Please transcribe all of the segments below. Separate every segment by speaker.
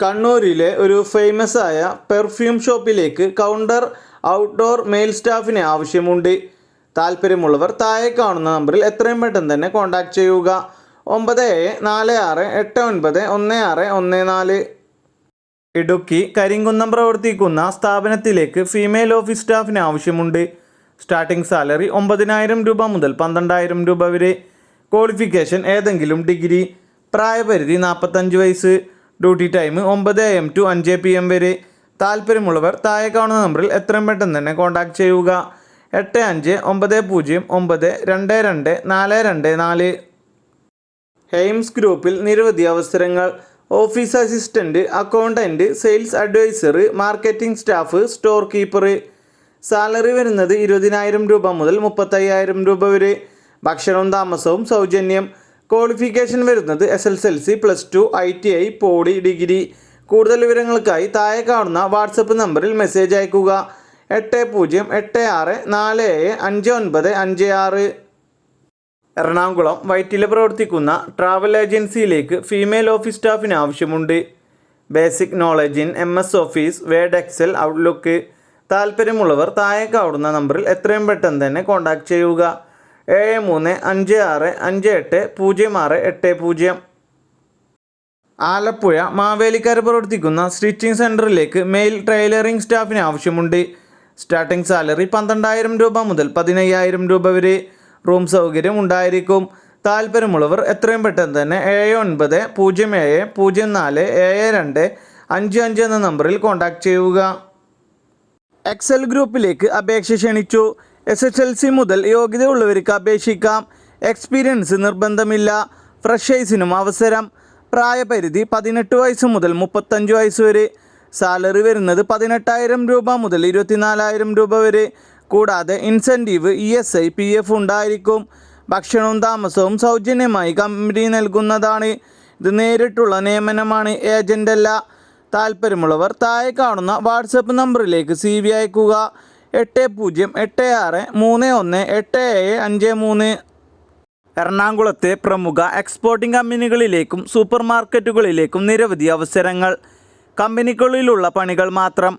Speaker 1: കണ്ണൂരിലെ ഒരു ഫേമസ് ആയ പെർഫ്യൂം ഷോപ്പിലേക്ക് കൗണ്ടർ ഔട്ട്ഡോർ മെയിൽ സ്റ്റാഫിനെ ആവശ്യമുണ്ട്. താല്പര്യമുള്ളവർ താഴെ കാണുന്ന നമ്പറിൽ എത്രയും പെട്ടെന്ന് തന്നെ കോൺടാക്റ്റ് ചെയ്യുക. 9746891614. ഇടുക്കി കരിങ്കുന്നം പ്രവർത്തിക്കുന്ന സ്ഥാപനത്തിലേക്ക് ഫീമെയിൽ ഓഫീസ് സ്റ്റാഫിന് ആവശ്യമുണ്ട്. സ്റ്റാർട്ടിംഗ് സാലറി 9,000 രൂപ മുതൽ 12,000 രൂപ വരെ. ക്വാളിഫിക്കേഷൻ ഏതെങ്കിലും ഡിഗ്രി. പ്രായപരിധി 45 വയസ്സ്. Duty time 9 AM to 5 PM വരെ. താല്പര്യമുള്ളവർ താഴെ കാണുന്ന നമ്പറിൽ എത്രയും പെട്ടെന്ന് തന്നെ കോൺടാക്റ്റ് ചെയ്യുക. 8590922242. ഹെയിംസ് ഗ്രൂപ്പിൽ നിരവധി അവസരങ്ങൾ. Office assistant, accountant, sales advisor, marketing staff, store keeper. Salary വരുന്നത് 20,000 രൂപ മുതൽ 35,000 രൂപ വരെ. ഭക്ഷണവും താമസവും സൗജന്യം. ക്വാളിഫിക്കേഷൻ വരുന്നത് SSLC, +2, ITI, പോളി, ഡിഗ്രി. കൂടുതൽ വിവരങ്ങൾക്കായി താഴെ കാണുന്ന വാട്സപ്പ് നമ്പറിൽ മെസ്സേജ് അയക്കുക. 8086475956. എറണാകുളം വൈറ്റില പ്രവർത്തിക്കുന്ന ട്രാവൽ ഏജൻസിയിലേക്ക് ഫീമെയിൽ ഓഫീസ് സ്റ്റാഫിന് ആവശ്യമുണ്ട്. Basic knowledge in MS office, word, excel, outlook. താല്പര്യമുള്ളവർ താഴെ കാണുന്ന നമ്പറിൽ എത്രയും പെട്ടെന്ന് തന്നെ കോൺടാക്റ്റ് ചെയ്യുക. 7356580680. ആലപ്പുഴ മാവേലിക്കര പ്രവർത്തിക്കുന്ന സ്റ്റിച്ചിങ് സെൻറ്ററിലേക്ക് മെയിൽ ടൈലറിംഗ് സ്റ്റാഫിന് ആവശ്യമുണ്ട്. സ്റ്റാർട്ടിംഗ് സാലറി 12,000 രൂപ മുതൽ 15,000 രൂപ വരെ. റൂം സൗകര്യം ഉണ്ടായിരിക്കും. താല്പര്യമുള്ളവർ എത്രയും പെട്ടെന്ന് തന്നെ 7907047255 എന്ന നമ്പറിൽ കോൺടാക്റ്റ് ചെയ്യുക. എക്സൽ ഗ്രൂപ്പിലേക്ക് അപേക്ഷ ക്ഷണിച്ചു. SSLC മുതൽ യോഗ്യതയുള്ളവർക്ക് അപേക്ഷിക്കാം. എക്സ്പീരിയൻസ് നിർബന്ധമില്ല. ഫ്രഷേഴ്സിനും അവസരം. പ്രായപരിധി 18 വയസ്സ് മുതൽ 35 വയസ്സ് വരെ. സാലറി വരുന്നത് 18,000 രൂപ മുതൽ 24,000 രൂപ വരെ. കൂടാതെ ഇൻസെൻറ്റീവ്, ESI, PF ഉണ്ടായിരിക്കും. ഭക്ഷണവും താമസവും സൗജന്യമായി കമ്പനി നൽകുന്നതാണ്. ഇത് നേരിട്ടുള്ള നിയമനമാണ്, ഏജൻ്റ് അല്ല. താല്പര്യമുള്ളവർ താഴെ കാണുന്ന വാട്സപ്പ് നമ്പറിലേക്ക് CV അയക്കുക. 8086318753. എറണാകുളത്തെ പ്രമുഖ എക്സ്പോർട്ടിംഗ് കമ്പനികളിലേക്കും സൂപ്പർ മാർക്കറ്റുകളിലേക്കും നിരവധി അവസരങ്ങൾ. കമ്പനിക്കുള്ളിലുള്ള പണികൾ മാത്രം.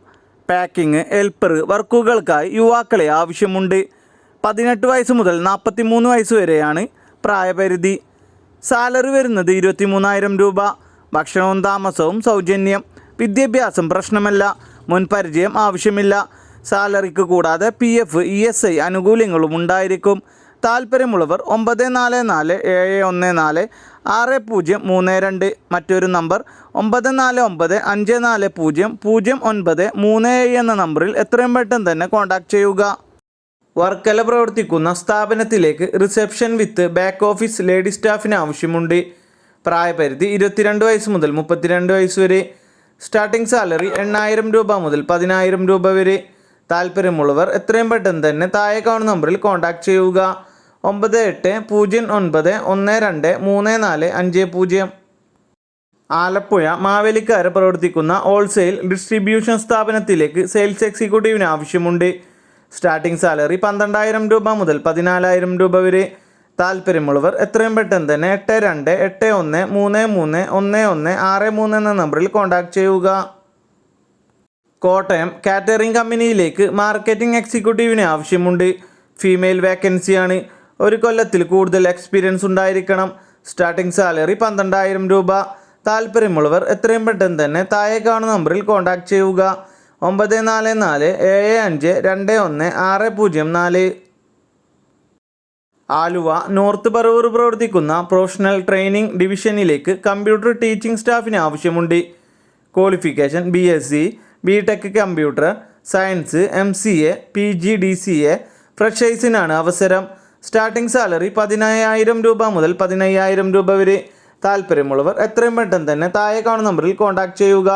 Speaker 1: പാക്കിംഗ്, ഹെൽപ്പർ വർക്കുകൾക്കായി യുവാക്കളെ ആവശ്യമുണ്ട്. 18 വയസ്സ് മുതൽ 43 വയസ്സ് വരെയാണ് പ്രായപരിധി. സാലറി വരുന്നത് 23,000 രൂപ. ഭക്ഷണവും താമസവും സൗജന്യം. വിദ്യാഭ്യാസം പ്രശ്നമല്ല. മുൻപരിചയം ആവശ്യമില്ല. സാലറിക്ക് കൂടാതെ PF, ESI ആനുകൂല്യങ്ങളും ഉണ്ടായിരിക്കും. താല്പര്യമുള്ളവർ 9417146032. മറ്റൊരു നമ്പർ 9495400937 എന്ന നമ്പറിൽ എത്രയും പെട്ടെന്ന് തന്നെ കോൺടാക്റ്റ് ചെയ്യുക. വർക്കല പ്രവർത്തിക്കുന്ന സ്ഥാപനത്തിലേക്ക് reception with back office lady സ്റ്റാഫിന് ആവശ്യമുണ്ട്. പ്രായപരിധി 22 വയസ്സ് മുതൽ 32 വയസ്സ് വരെ. സ്റ്റാർട്ടിംഗ് സാലറി 8,000 രൂപ മുതൽ 10,000 രൂപ വരെ. താല്പര്യമുള്ളവർ എത്രയും പെട്ടെന്ന് തന്നെ താഴെ കാണുന്ന നമ്പറിൽ കോൺടാക്റ്റ് ചെയ്യുക. 9809123450. ആലപ്പുഴ മാവേലിക്കര പ്രവർത്തിക്കുന്ന ഹോൾസെയിൽ ഡിസ്ട്രിബ്യൂഷൻ സ്ഥാപനത്തിലേക്ക് സെയിൽസ് എക്സിക്യൂട്ടീവിന് ആവശ്യമുണ്ട്. സ്റ്റാർട്ടിംഗ് സാലറി 12,000 രൂപ മുതൽ 14,000 രൂപ വരെ. താല്പര്യമുള്ളവർ എത്രയും പെട്ടെന്ന് തന്നെ 8281331163 എന്ന നമ്പറിൽ കോൺടാക്റ്റ് ചെയ്യുക. കോട്ടയം കാറ്ററിംഗ് കമ്പനിയിലേക്ക് മാർക്കറ്റിംഗ് എക്സിക്യൂട്ടീവിന് ആവശ്യമുണ്ട്. ഫീമെയിൽ വേക്കൻസിയാണ്. 1 കൊല്ലത്തിൽ കൂടുതൽ എക്സ്പീരിയൻസ് ഉണ്ടായിരിക്കണം. സ്റ്റാർട്ടിംഗ് സാലറി 12,000 രൂപ. താല്പര്യമുള്ളവർ എത്രയും പെട്ടെന്ന് തന്നെ താഴെ കാണുന്ന നമ്പറിൽ കോൺടാക്റ്റ് ചെയ്യുക. 9447521604. ആലുവ നോർത്ത് പറവൂർ പ്രവർത്തിക്കുന്ന പ്രൊഫഷണൽ ട്രെയിനിങ് ഡിവിഷനിലേക്ക് കമ്പ്യൂട്ടർ ടീച്ചിങ് സ്റ്റാഫിന് ആവശ്യമുണ്ട്. Qualification BSc, BTech computer science, MCA, PG, DCA. ഫ്രഷേഴ്സിനാണ് അവസരം. സ്റ്റാർട്ടിംഗ് സാലറി 15,000 രൂപ മുതൽ 15,000 രൂപ വരെ. താല്പര്യമുള്ളവർ എത്രയും പെട്ടെന്ന് തന്നെ താഴെ കാണുന്ന നമ്പറിൽ കോൺടാക്റ്റ് ചെയ്യുക.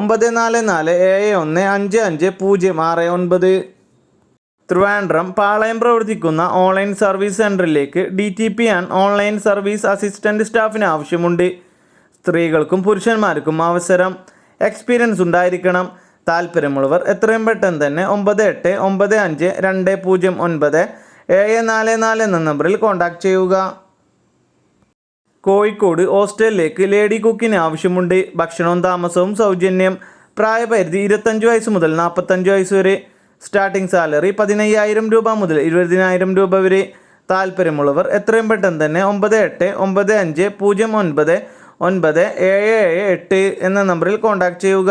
Speaker 1: 9447155069. ട്രിവാൻഡ്രം പാളയം പ്രവർത്തിക്കുന്ന ഓൺലൈൻ സർവീസ് സെൻറ്ററിലേക്ക് DTP and online service assistant സ്റ്റാഫിന് ആവശ്യമുണ്ട്. സ്ത്രീകൾക്കും പുരുഷന്മാർക്കും അവസരം. എക്സ്പീരിയൻസ് ഉണ്ടായിരിക്കണം. താല്പര്യമുള്ളവർ എത്രയും പെട്ടെന്ന് തന്നെ 9895209744 എന്ന നമ്പറിൽ കോൺടാക്റ്റ് ചെയ്യുക. കോഴിക്കോട് ഹോസ്റ്റലിലേക്ക് ലേഡി കുക്കിന് ആവശ്യമുണ്ട്. ഭക്ഷണവും താമസവും സൗജന്യം. പ്രായപരിധി 25 വയസ്സ് മുതൽ 45 വയസ്സ് വരെ. സ്റ്റാർട്ടിംഗ് സാലറി 15,000 രൂപ മുതൽ 20,000 രൂപ വരെ. താല്പര്യമുള്ളവർ എത്രയും പെട്ടെന്ന് തന്നെ 9895099778 എന്ന നമ്പറിൽ കോൺടാക്റ്റ് ചെയ്യുക.